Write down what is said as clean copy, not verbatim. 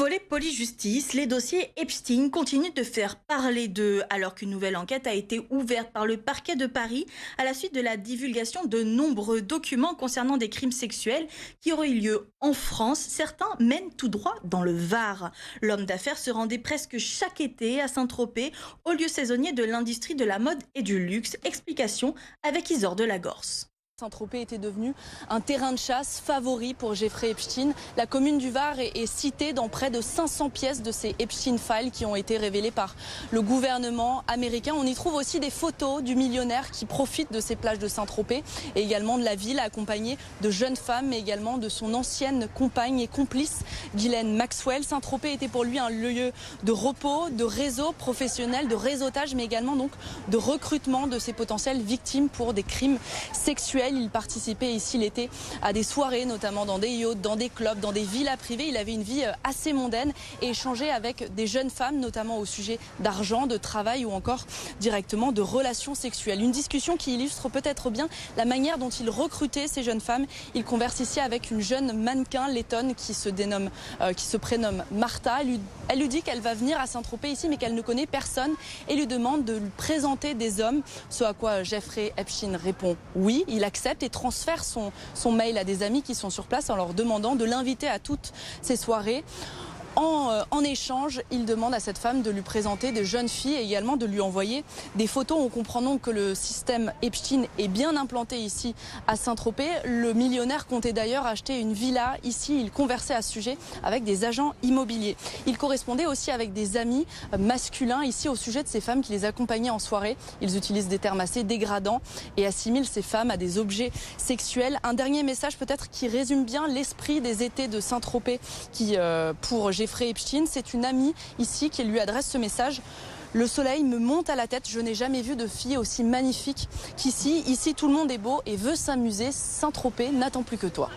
Volet police-justice, les dossiers Epstein continuent de faire parler d'eux alors qu'une nouvelle enquête a été ouverte par le parquet de Paris à la suite de la divulgation de nombreux documents concernant des crimes sexuels qui auraient eu lieu en France. Certains mènent tout droit dans le Var. L'homme d'affaires se rendait presque chaque été à Saint-Tropez, au lieu saisonnier de l'industrie de la mode et du luxe. Explication avec Isor de Lagorce. Saint-Tropez était devenu un terrain de chasse favori pour Jeffrey Epstein. La commune du Var est citée dans près de 500 pièces de ces Epstein Files qui ont été révélées par le gouvernement américain. On y trouve aussi des photos du millionnaire qui profite de ces plages de Saint-Tropez et également de la ville, accompagné de jeunes femmes, mais également de son ancienne compagne et complice, Ghislaine Maxwell. Saint-Tropez était pour lui un lieu de repos, de réseau professionnel, de réseautage, mais également donc de recrutement de ses potentielles victimes pour des crimes sexuels. Il participait ici l'été à des soirées, notamment dans des yachts, dans des clubs, dans des villas privées. Il avait une vie assez mondaine et échangeait avec des jeunes femmes, notamment au sujet d'argent, de travail ou encore directement de relations sexuelles. Une discussion qui illustre peut-être bien la manière dont il recrutait ces jeunes femmes. Il converse ici avec une jeune mannequin lettonne qui se prénomme Martha. Elle lui dit qu'elle va venir à Saint-Tropez ici, mais qu'elle ne connaît personne et lui demande de lui présenter des hommes. Ce à quoi Jeffrey Epstein répond oui. Il accepte et transfère son mail à des amis qui sont sur place en leur demandant de l'inviter à toutes ces soirées. En échange, il demande à cette femme de lui présenter des jeunes filles et également de lui envoyer des photos. On comprend donc que le système Epstein est bien implanté ici à Saint-Tropez. Le millionnaire comptait d'ailleurs acheter une villa ici. Il conversait à ce sujet avec des agents immobiliers. Il correspondait aussi avec des amis masculins ici au sujet de ces femmes qui les accompagnaient en soirée. Ils utilisent des termes assez dégradants et assimilent ces femmes à des objets sexuels. Un dernier message peut-être qui résume bien l'esprit des étés de Saint-Tropez qui, pour Jeffrey Epstein, c'est une amie ici qui lui adresse ce message. Le soleil me monte à la tête, je n'ai jamais vu de fille aussi magnifique qu'ici. Ici, tout le monde est beau et veut s'amuser. Saint-Tropez n'attend plus que toi.